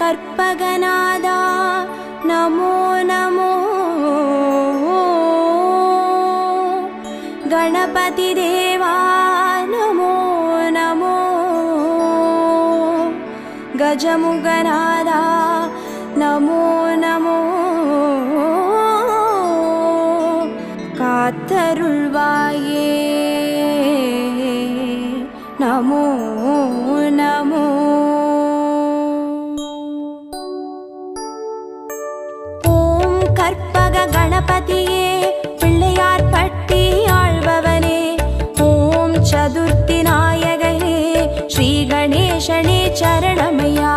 கற்பகநாதா நமோ நமோ, கணபதி தேவா நமோ நமோ, கஜமுகநாதா நமோ நமோ, காத்தருள்வாயே நமோ நமோ. ஓம் கற்பக கணபதியே பிள்ளையார் பட்டி ஆழ்பவனே, ஓம் சதுர்த்தி நாயகனே ஸ்ரீ கணேசனே சரணமையா.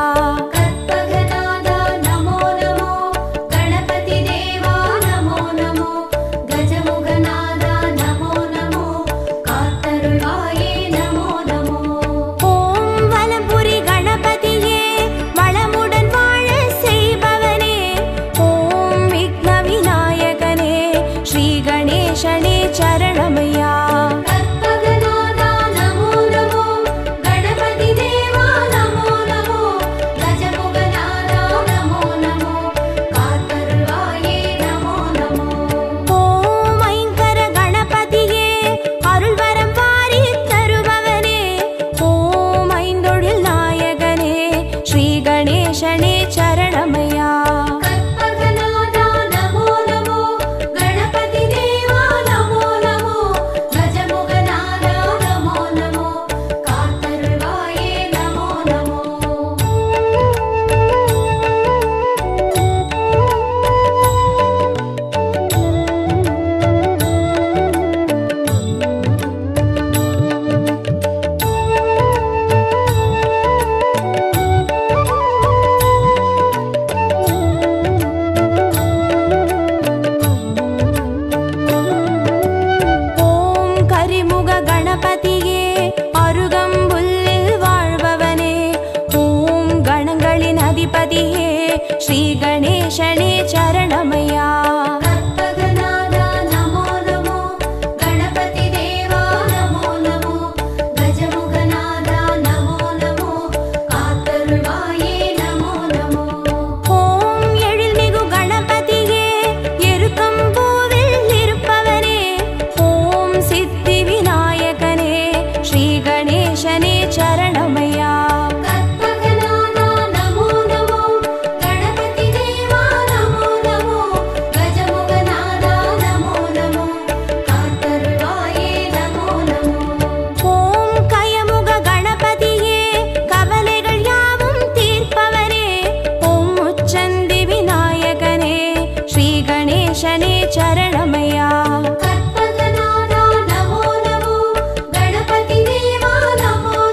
ஸ்ரீ கணேசனே சரணமையா. கற்பகநாதா நமோ நமோ, கணபதி தேவா நமோ நமோ, கஜமுகநாதா நமோ நமோ, காத்தருள்வாயே நமோ நமோ. ஓம் எழில்மிகு கணபதியே எருக்கம்பூவில் இருப்பவனே, ஓம் சித்தி விநாயகனே ஸ்ரீ கணேசனே சரணமையா. கணேசனே சரணமையா. கற்பகநாதா நமோ நமோ, கணபதி தேவா நமோ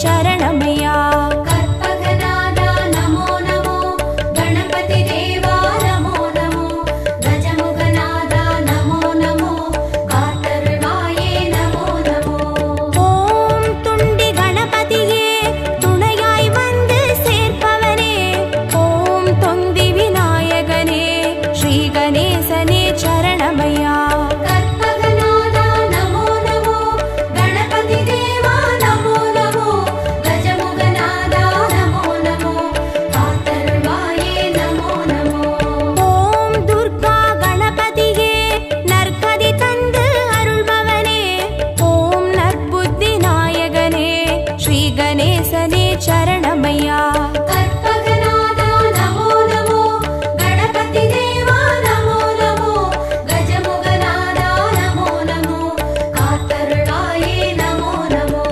சரணமையா. கற்பகநாதா நமோ நமோ, கணபதி தேவா நமோ நமோ, கஜமுகநாதா நமோ நமோ, காத்தருள்வாயே நமோ நமோ. ஓம் துண்டி கணபதியே துணையாய் வந்து சேர்ப்பவனே, ஓம் தொந்தி விநாயகனே ஸ்ரீ கணேசனே சரணமையா. கற்பகநாதா நமோ நமோ, கணபதி தேவா நமோ நமோ, கஜமுகநாதா நமோ நமோ, காத்தருள்வாயே நமோ நமோ. ஓம் துர்கா கணபதியே நற்கதி தந்து அருள்பவனே, ஓம் நற்புத்தி நாயகனே ஸ்ரீ கணேசனே சரணமையா. கற்பகநாதா நமோ நமோ, கணபதி தேவா நமோ நமோ, கஜமுகநாதா நமோ நமோ, காத்தருள்வாயே நமோ நமோ.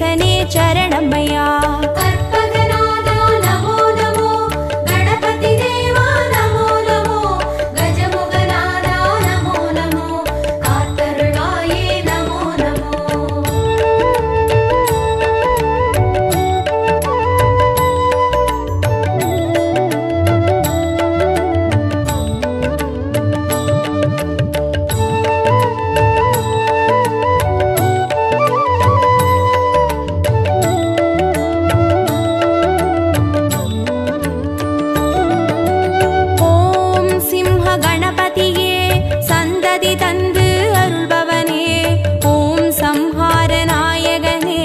கணேசனே சரணமையா. கற்பகநாதா நமோ நமோ, கணபதி தேவா நமோ நமோ, கஜமுகநாதா நமோ நமோ, காத்தருளாயே நமோ நமோ. ஓம் சிம்ஹ கணபதியே சந்ததி தந்து அருள்பவனே, ஓம் சம்ஹார நாயகனே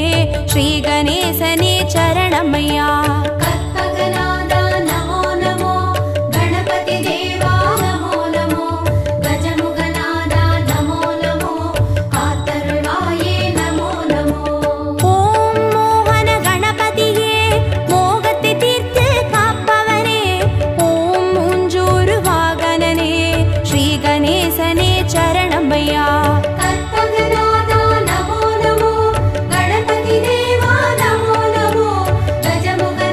ஸ்ரீ கணேசனே சரணமையா. கற்பகநாதா நமோ நமோ, கணபதி தேவா நமோ நமோ, கஜமுகநாதா நமோ நமோ, காத்தருளாயே நமோ நமோ. ஓம் மோகன கணபதியே மோகத்தை தீர்த்து காப்பவனே, ஓம் மூஞ்சூறு வாகனனே ஸ்ரீ கணேசனே சரணமையா. கற்பகநாதா நமோ நமோ, கணபதி தேவா நமோ நமோ, கஜமுகநாதா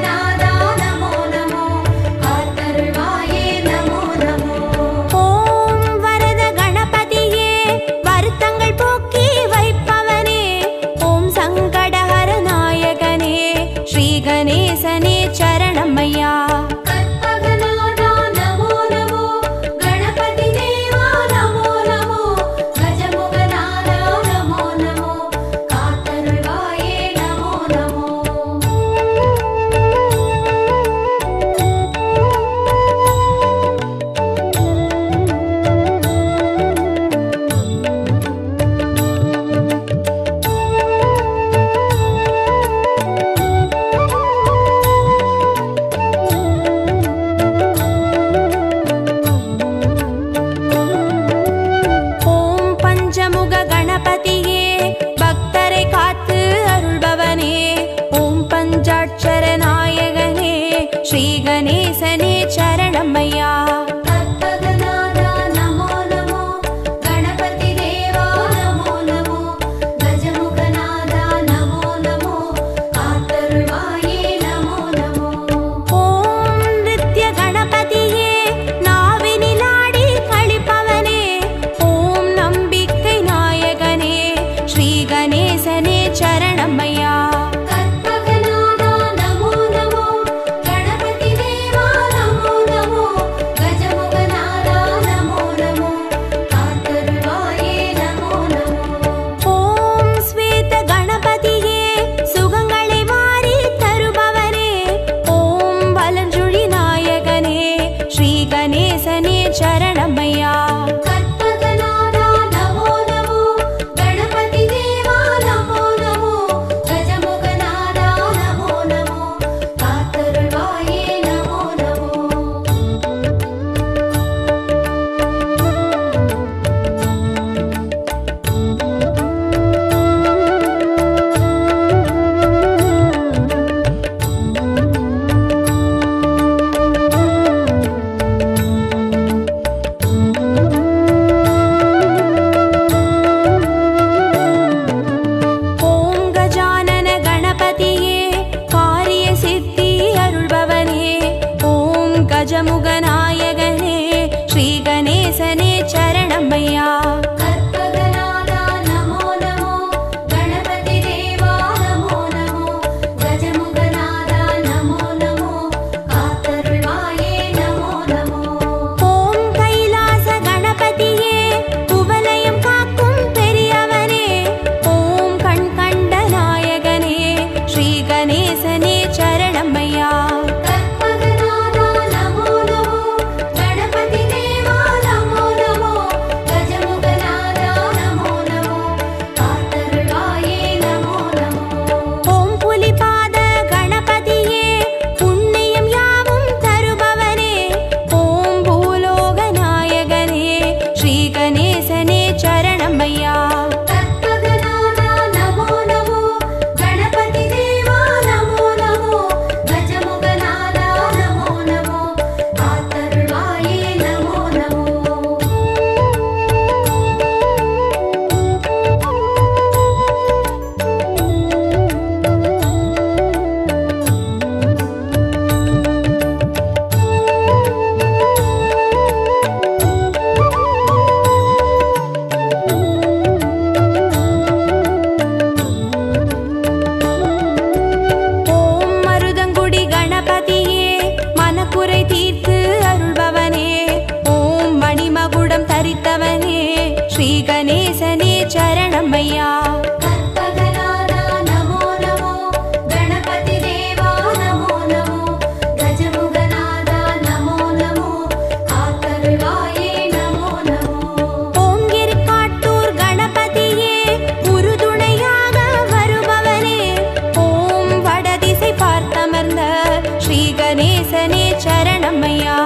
ஸ்ரீ கணேசனே சரணமையா.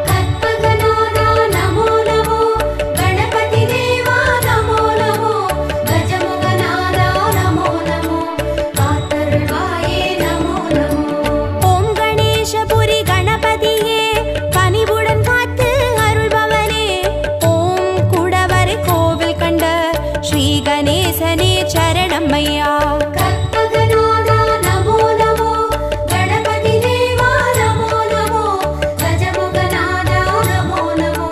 கற்பகநாதா நமோ நமோ, கணபதி தேவா நமோ நமோ, கஜமுகநாதா நமோ நமோ, காத்தருள்வாயே நமோ நமோ. ஓம் கணேசபுரி கணபதியே கனிவுடன் காத்து அருள்பவனே, ஓம் குடவரை கோவில் கண்ட ஸ்ரீ கணேசனே சரணமையா. கற்பகநாதா நமோ நமோ, கணபதி தேவா நமோ நமோ, கஜமுகநாதா நமோ நமோ,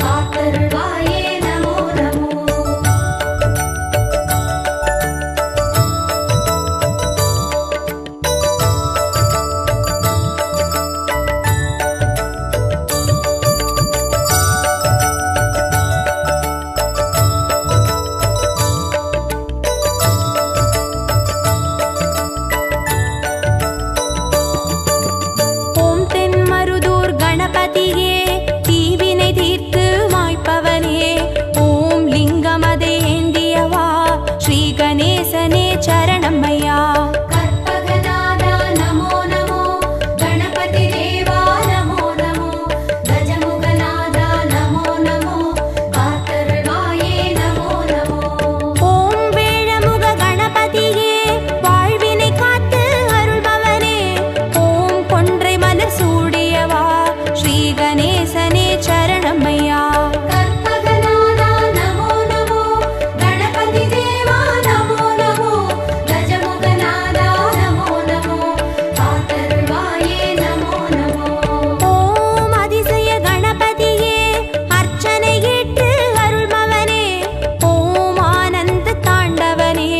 காத்தருள்வாயே நமோ நமோ. ஓம் தென்மருதூர் கணபதியே தீவினை தீர்த்து மாய்ப்பவனே, ஓம் லிங்கமதை ஏந்தியவா ஸ்ரீ கணேசனே சரணமையா. கற்பகநாதா நமோ நமோ, கணபதி தேவா நமோ நமோ, கஜமுகநாதா நமோ நமோ, காத்தருள்வாயே நமோ நமோ. ஓம் வேழமுக கணபதியே வாழ்வினை காத்து அருள்பவனே, ஓம் கொன்றை மலர் சூடியவா ஸ்ரீ கணேசனே சரணமையா. கற்பகநாதா நமோ நமோ, கணபதி தேவா நமோ நமோ, கஜமுகநாதா நமோ நமோ, காத்தருள்வாயே நமோ நமோ. ஓம் அதிசய கணபதியே அர்ச்சனை ஏற்று அருள்பவனே, ஓம் ஆனந்த தாண்டவனே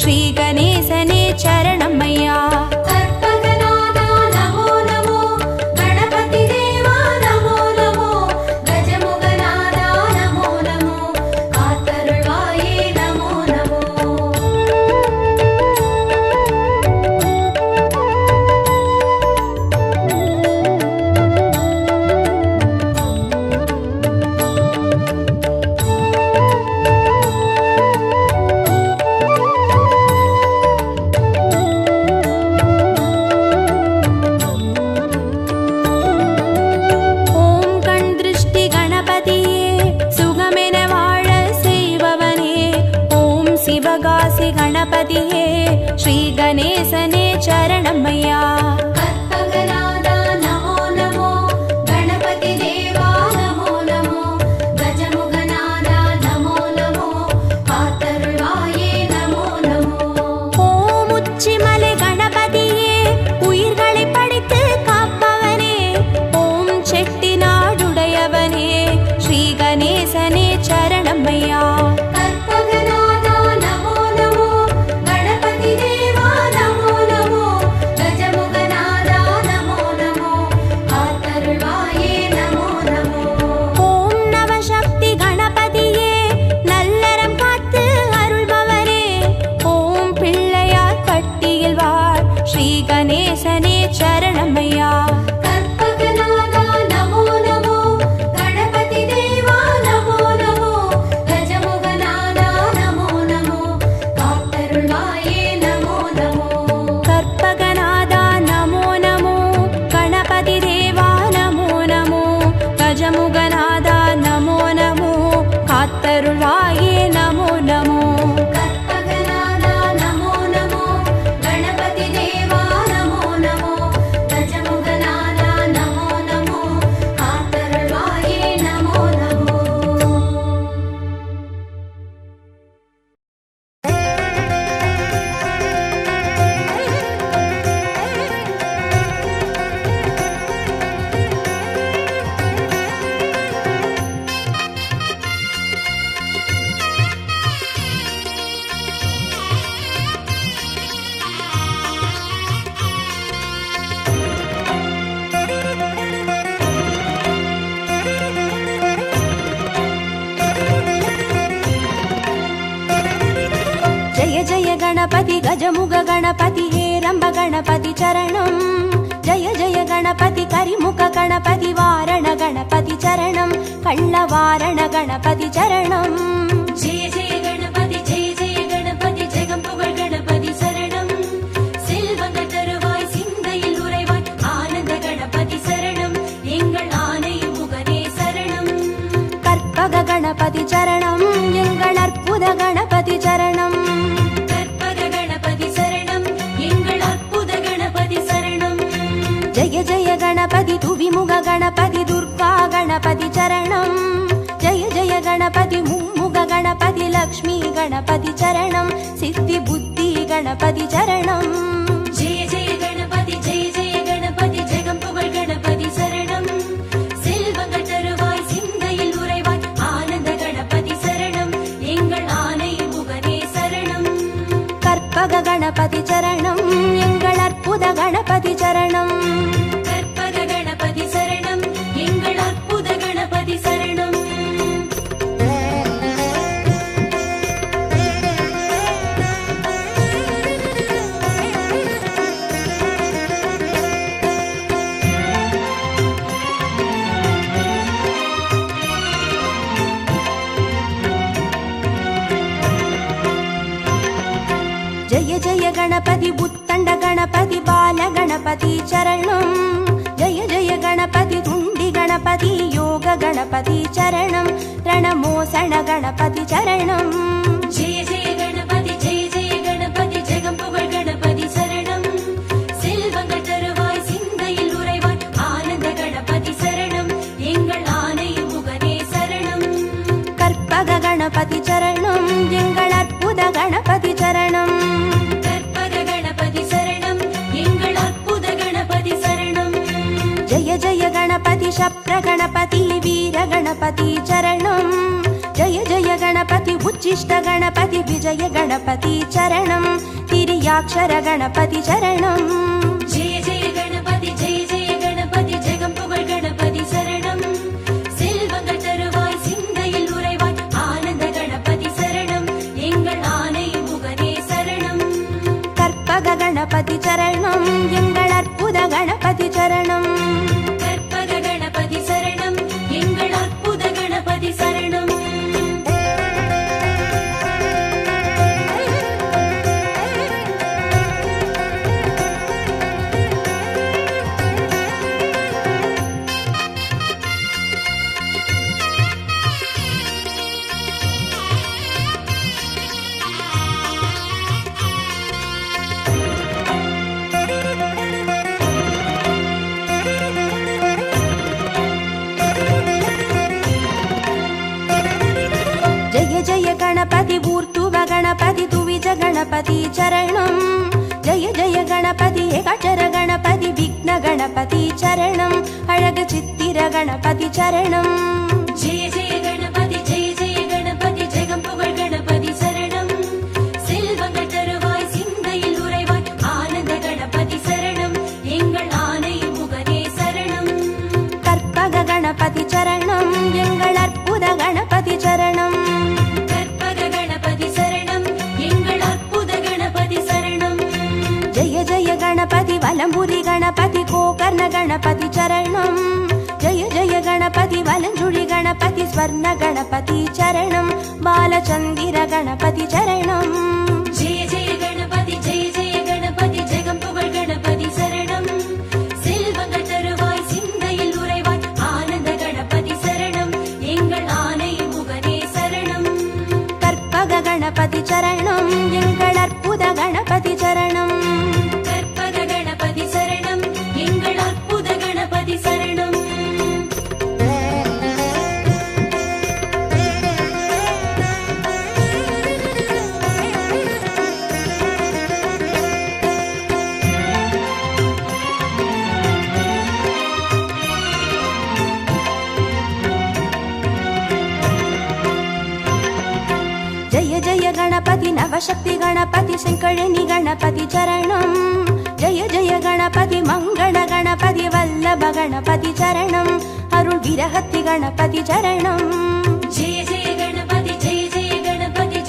ஸ்ரீ கணேசனே சரணமையா. கற்பகநாதா நமோ நமோ, கணபதி தேவா நமோ நமோ, கஜமுகநாதா நமோ நமோ, காத்தருள்வாயே நமோ நமோ. ஓம் கண் திருஷ்டி கணபதியே சுகமென வாழ செய்பவனே, ஓம் சிவகாசி கணபதியே ஸ்ரீ கணேசனே சரணமையா. கற்பகநாதா நமோ நமோ, கணபதி தேவா நமோ நமோ, கஜமுகநாதா நமோ நமோ, காத்தருள்வாயே நமோ நமோ. ஓம் உச்சிமலை கணபதியே உயிர்களை படைத்து காப்பவனே, ஓம் செட்டிநாடுடையவனே ஸ்ரீ கணேசனே சரணமையா. கற்பகநாதா நமோ நமோ, கணபதி தேவா நமோ நமோ, கஜமுகநாதா நமோ நமோ, காத்தருள்வாயே நமோ நமோ. ஓம் நவசக்தி கணபதியே நல்லறம் காத்து அருள்பவரே, ஓம் பிள்ளையார் பட்டியில் வாழ் ஸ்ரீ கணேசனே சரணமையா. கற்பகநாதா நமோ நமோ, கணபதி தேவா நமோ நமோ, கஜமுகநாதா நமோ நமோ, காத்தருள்வாயே நமோ நமோ. கற்பகநாதா நமோ நமோ, கணபதி தேவா நமோ நமோ, கஜமுகநாதா நமோ நமோ, காத்தருள்வாயே நமோ நமோ. கற்பகநாதா நமோ நமோ, கணபதி தேவா நமோ நமோ, கஜமுகநாதா நமோ நமோ, காத்தருள்வாயே நமோ நமோ. जय जय गणपति गजमुग गणपति हेरंब गणपति चरणं, जय जय गणपति करिमुख गणपति वारण गणपति चरणं, कल्लवारण गणपति चरणं. जय जय गणपति जगं पुगழ் गणपति சரணம், செல்வங்கள் தருவாய் சிந்தையில் உறைவாய் ஆனந்த गणपति तुविमुग गणपति दुर्गा गणपति चरणं जय जय गणपति मुम्मुग गणपति लक्ष्मी गणपति चरणं सिद्धि बुद्धि गणपति चरणं जय जय गणपति जगं पुगळ गणपति शरणं செல்வங்கள் தருவாய் சிந்தையில் உறைவாய் ஆனந்த கணபதி சரணம் எங்கள் ஆனை முகனே சரணம் கற்பக கணபதி சரணம் எங்கள் அற்புத கணபதி சரணம் கற்பக கணபதி சரணம் எங்கள் அற்புத கணபதி சரணம் जय जय गणपति उत्तंड गणपति बाल गणपति चरणं जय जय गणपति तुंडी गणपति योग गणपति चरणं रणमोसण गणपति चरणं जय जय गणपति जगं पुगळ गणपति சரணம் செல்வங்கள் தருவாய் சிந்தையில் உறைவாய் ஆனந்த கணபதி சரணம் எங்கள் ஆனை முகனே சரணம் கற்பக கணபதி சரணம் எங்கள் அற்புத கணபதி சரணம் கற்பக கணபதி சரணம் எங்கள் அற்புத கணபதி சரணம் जय जय गणपति शप्र गणपति वीर गणपति चरणं जय जय गणपति उच्चिष्ट गणपति विजय गणपति चरणं तिर्याक्षर गणपति चरणं जय जय गणपति जगं पुगळ गणपति சரணம் செல்வங்கள் தருவாய் சிந்தையில் உறைவாய் ஆனந்த கணபதி சரணம் எங்கள் ஆனை முகனே சரணம் கற்பக கணபதி சரணம் எங்கள் அற்புத கணபதி சரணம் கற்பக கணபதி சரணம் எங்கள் அற்புத கணபதி சரணம் जय जय गणपति ऊर्ध्व गणपति तुविज गणपति चरणं जय जय गणपति एकाक्षर गणपति विघ्न गणपति चरणं अळग चित्तिर गणपति चरणं जय जय गणपति जगं पुगळ गणपति சரணம் செல்வங்கள் தருவாய் சிந்தையில் உறைவாய் ஆனந்த கணபதி சரணம் எங்கள் ஆனை முகனே சரணம் கற்பக கணபதி சரணம் எங்கள் அற்புத கணபதி சரணம் கற்பக கணபதி சரணம் எங்கள் அற்புத கணபதி சரணம் जय जय गणपति वलंबुरी गणपति गोकर्ण गणपति चरणं जय जय गणपति वलंजुळि गणपति स्वर्ण गणपति चरणं बालचंदिर गणपति चरणं जय जय गणपति जगं पुगळ गणपति சரணம் செல்வங்கள் தருவாய் சிந்தையில் உறைவாய் ஆனந்த கணபதி சரணம் எங்கள் ஆனை முகனே சரணம் கற்பக கணபதி சரணம் எங்கள் அற்புத கணபதி சரணம் கற்பக கணபதி சரணம் எங்கள் அற்புத கணபதி சரணம் जय जय गणपति नवशक्ति गणपति शंकरनि गणपति चरणं जय जय गणपति मंगल गणपति वल्लभ गणपति चरणं अरुள் विरहति गणपति चरणं जय जय गणपति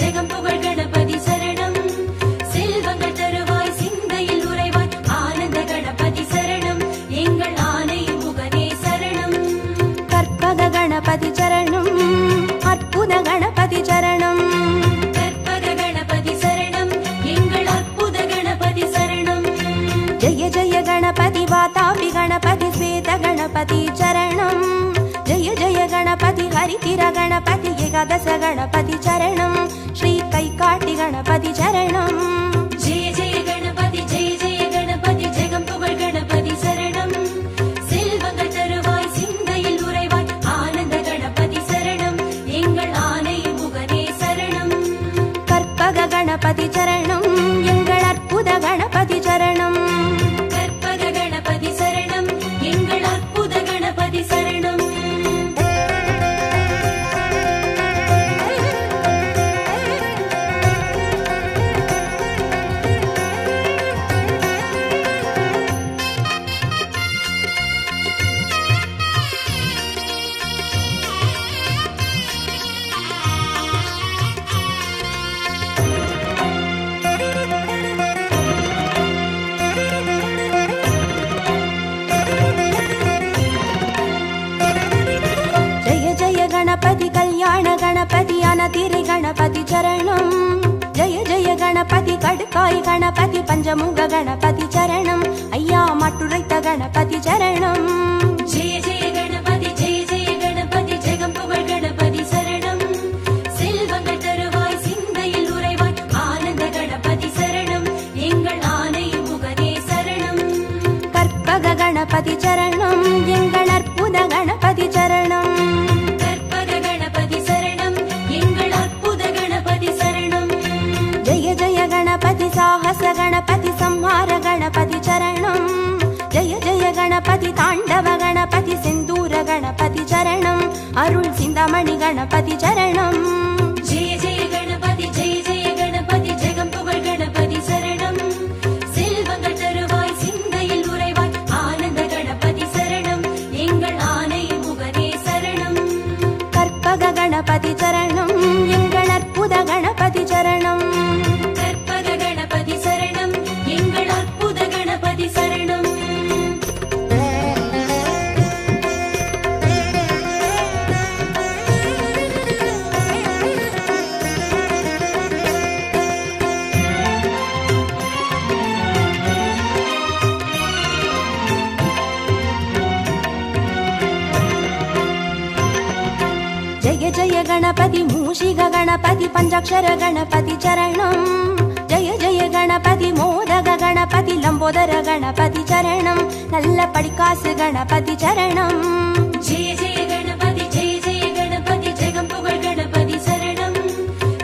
जगं पुगळ गणपति சரணம் செல்வங்கள் தருவாய் சிந்தையில் உறைவாய் ஆனந்த கணபதி சரணம் எங்கள் ஆனை முகனே சரணம் கற்பக கணபதி சரணம் அற்புத கணபதி சரணம் கற்பக கணபதி சரணம் எங்கள் அற்புத கணபதி சரணம் जय जय गणपति वातापि गणपति श्वेत गणपति चरणं जय जय गणपति हरितिर गणपति एकादश गणपति चरणं श्री कैकाटि गणपति चरणं जय जय गणपति जगं पुगळ गणपति சரணம் செல்வங்கள் திரை கணபதி சரணம். ஜெய ஜெய கணபதி கடுக்காய் கணபதி பஞ்சமுக கணபதி சரணம். ஐயா மட்டுரைத்த கணபதி சரணம். ஜெய ஜெய கணபதி ஜெய ஜெய கணபதி ஜெகம் புகழ் கணபதி சரணம். செல்வங்கள் தருவாய் சிந்தையில் உறைவாய் ஆனந்த கணபதி சரணம். எங்கள் ஆனை முகனே சரணம். கற்பக கணபதி சரணம். எங்கள் அற்புத கணபதி சரணம். கற்பக கணபதி சரணம். எங்கள் அற்புத கணபதி சரணம். ஜெய ஜெய கணபதி சாகச கணபதி சம்ஹார கணபதி சரணம். ஜெய ஜெய கணபதி தாண்டவ கணபதி செந்தூர கணபதி சரணம். அருள் சிந்தாமணி கணபதி சரணம். ஜெய ஜெய கணபதி ஜெய ஜெய கணபதி ஜெகம் புகழ் கணபதி சரணம். செல்வங்கள் தருவாய் சிந்தையில் உறைவாய் ஆனந்த கணபதி சரணம். எங்கள் ஆனை முகனே சரணம். கற்பக கணபதி சரணம். எங்கள் அற்புத கணபதி சரணம். கற்பக கணபதி சரணம். எங்கள் அற்புத கணபதி சரணம். ஜெய ஜெய கணபதி மூஷிக கணபதி பஞ்சாட்சர கணபதி சரணம். ஜெய ஜெய கணபதி மோதக கணபதி லம்போதர கணபதி சரணம். நல்ல படிக்காசு கணபதி சரணம். ஜெய ஜெய கணபதி ஜெய ஜெய கணபதி ஜெகம் புகழ் கணபதி சரணம்.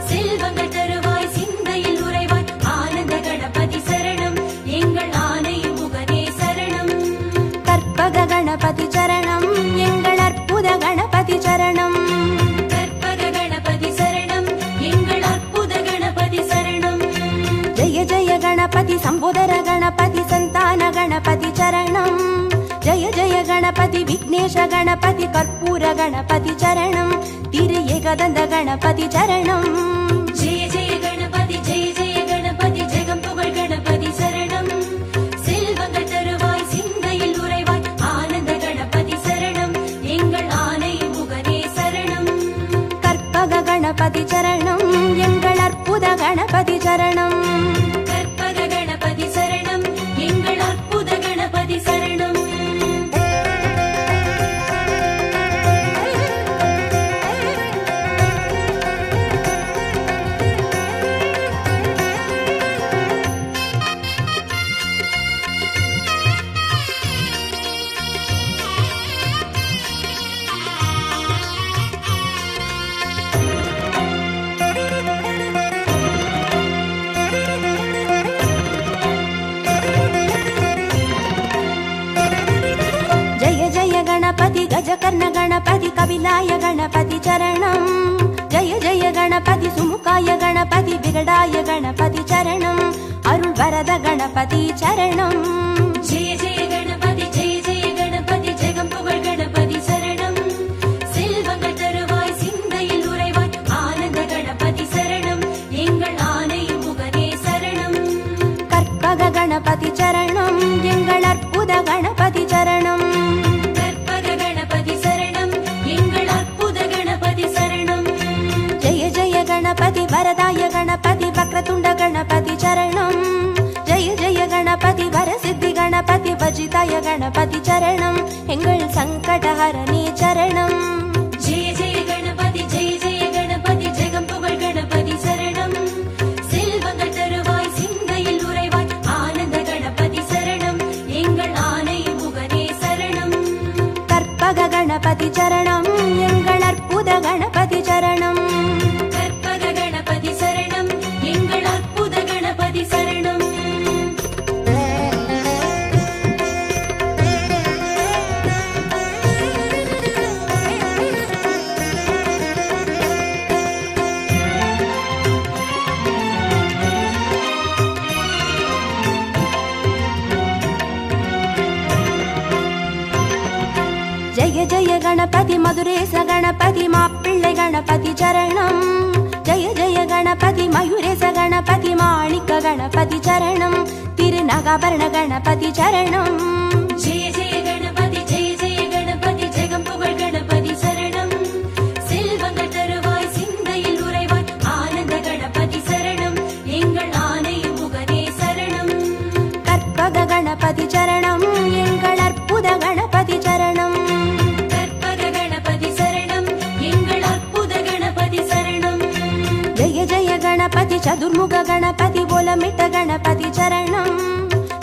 செல்வங்கள் தருவாய் சிந்தையில் உறைவாய் ஆனந்த கணபதி சரணம். எங்கள் ஆனை முகனே சரணம். கற்பக கணபதி சரணம். எங்கள் அற்புத கணபதி சரணம். கற்பக கணபதி சரணம். எங்கள் அற்புத கணபதி சரணம். ஜெய ஜெய கணபதி சம்போதர கணபதி சந்தான கணபதி சரணம். ஜெய ஜெய கணபதி விக்னேஷ கணபதி கற்பூர கணபதி சரணம். திரு ஏகதந்த கணபதி சரணம். ஜெய ஜெய கணபதி ஜெய ஜெய கணபதி ஜெகம் புகழ் கணபதி சரணம். செல்வங்கள் தருவாய் சிந்தையில் உறைவாய் ஆனந்த கணபதி சரணம். எங்கள் ஆனை முகனே சரணம். கற்பக கணபதி சரணம். எங்கள் அற்புத கணபதி சரணம். கற்பக கணபதி சரணம். எங்கள் அற்புத கணபதி சரணம். ஜெய ஜெய கணபதி கஜகர்ண கணபதி கபிலாய கணபதி சரணம். ஜெய ஜெய கணபதி சுமுகாய கணபதி விகடாய கணபதி சரணம். அருள் வரத கணபதி சரணம். ஜெய ஜெய கணபதி ஜெய ஜெய கணபதி ஜெகம் புகழ் கணபதி சரணம். செல்வங்கள் தருவாய் சிந்தையில் உறைவாய் ஆனந்த கணபதி சரணம். எங்கள் ஆனை முகனே சரணம். கற்பக கணபதி சரணம். எங்கள் அற்புத கணபதி சரணம். கற்பக கணபதி சரணம். எங்கள் அற்புத கணபதி சரணம். ஜெய ஜெய கணபதி வரதாய கணபதி வக்ரதுண்ட கணபதி சரணம். ஜெய ஜெய கணபதி வரசித்தி கணபதி வஜிதாய கணபதி சரணம். எங்கள் சங்கடஹரணி சரணம். ஜெய ஜெய கணபதி ஜெய ஜெய கணபதி ஜெகம் புகழ் கணபதி சரணம். செல்வங்கள் தருவாய் சிந்தையில் உறைவாய் ஆனந்த கணபதி சரணம். எங்கள் ஆனை முகனே சரணம். கற்பக கணபதி சரணம். எங்கள் அற்புத கணபதி சரணம். கற்பக கணபதி சரணம். எங்கள் அற்புத கணபதி சரணம். ஜெய ஜெய கணபதி மதுரேச கணபதி மாப்பிள்ளை கணபதி சரணம். ஜெய ஜெய கணபதி மயூரேச கணபதி மாணிக்க கணபதி சரணம். திருநகாபரண கணபதி சரணம். ஜெய ஜெய கணபதி ஜெய ஜெய கணபதி ஜெகம் புகழ் கணபதி சரணம். செல்வங்கள் தருவாய் சிந்தையில் உறைவாய் கற்பக கணபதி சரணம் எங்கள் அற்புத கணபதி சரணம். கற்பக கணபதி சரணம் எங்கள் அற்புத கணபதி சரணம். ஜெய ஜெய கணபதி சதுர்முக கணபதி ஓலமிட்ட கணபதி சரணம்.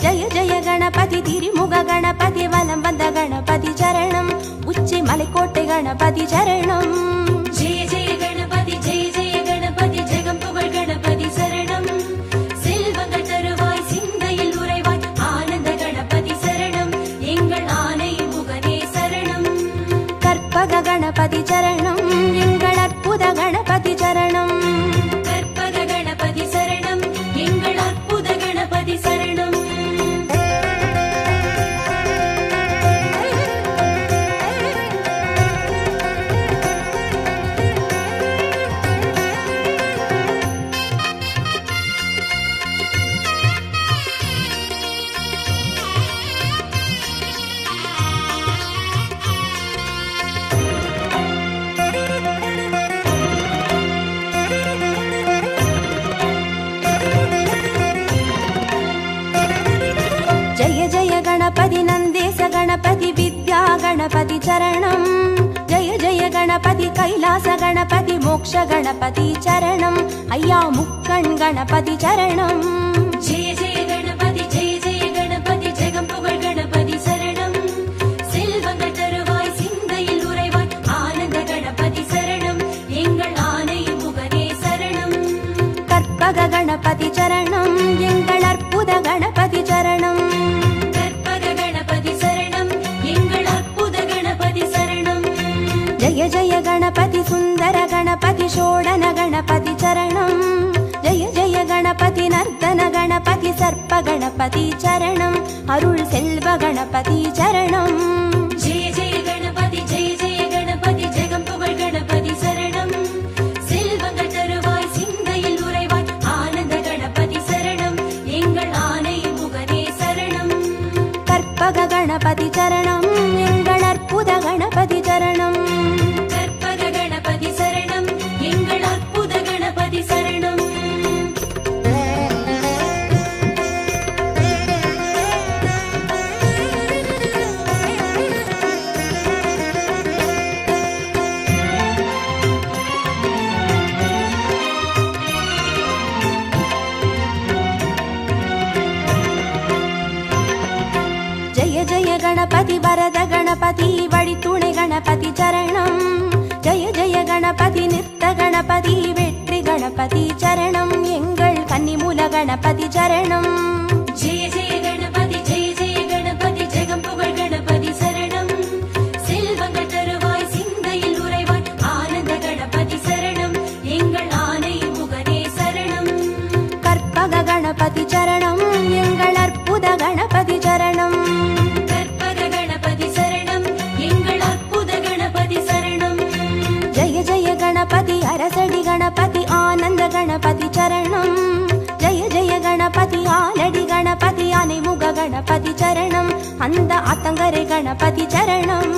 ஜெய ஜெய கணபதி திரிமுக கணபதி வலம் வந்த கணபதி சரணம். உச்சி மலைக்கோட்டை கணபதி சரணம். ஜெய ஜெய கணபதி ஜெய ஜெய கணபதி ஜெகம் புகழ் கணபதி சரணம். செல்வங்கள் தருவாய் சிந்தையில் உறைவாய் ஆனந்த கணபதி சரணம் எங்கள் ஆனை முகனே சரணம். கற்பக கணபதி சரணம் எங்கள் அற்புத கணபதி சரணம். கற்பக கணபதி சரணம் எங்கள் அற்புத கணபதி சரணம். जय जय गणपति नंदेश गणपति विद्या गणपति चरणम. जय जय गणपति कैलास गणपति मोक्ष गणपति चरणम. अय्या मुक्कण गणपति चरणम. ஜெய ஜெய கணபதி ஜெய ஜெய கணபதி ஜெகம் புகழ் கணபதி சரணம். செல்வங்கள் தருவாய் சிந்தையில் உறைவாய் ஆனந்த கணபதி சரணம் எங்கள் ஆனை முகனே சரணம். கற்பக கணபதி சரணம் எங்கள் அற்புத கணபதி சரணம். கற்பக கணபதி சரணம் எங்கள் அற்புத கணபதி சரணம். जय जय गणपति सुंदर गणपति षोडन गणपति चरणम. जय जय गणपति नर्तन गणपति सर्प गणपति चरणम. अरुள் செல்வ गणपति चरणम. ஜெய ஜெய கணபதி ஜெய ஜெய கணபதி ஜெகம் புகழ் கணபதி சரணம். செல்வங்கள் தருவாய் சிந்தையில் உறைவாய் ஆனந்த கணபதி சரணம் எங்கள் ஆனை முகனே சரணம். கற்பக கணபதி சரணம் எங்கள் அற்புத கணபதி சரணம். கற்பக கணபதி சரணம் எங்கள் அற்புத கணபதி சரணம். जय जय गणपति वरद गणपति वडितुणे गणपति चरणम. जय जय गणपति नित्य गणपति வெற்றி गणपति चरणम எங்கள் கன்னிமூல गणपति चरणम. ஜெய ஜெய கணபதி ஜெய ஜெய கணபதி ஜெகம் புகழ் கணபதி சரணம். செல்வங்கள் தருவாய் சிந்தையில் உறைவாய் ஆனந்த கணபதி சரணம் எங்கள் ஆனை முகனே சரணம். கற்பக கணபதி சரணம் எங்கள் அற்புத கணபதி சரணம். கற்பக கணபதி சரணம் எங்கள் அற்புத கணபதி சரணம். जय जय गणपति அரசடி गणपति ஆனந்த गणपति சரணம். जय जय गणपति ஆலடி गणपति ஆனைமுக गणपति சரணம். அந்த ஆத்தங்கரை गणपति சரணம்.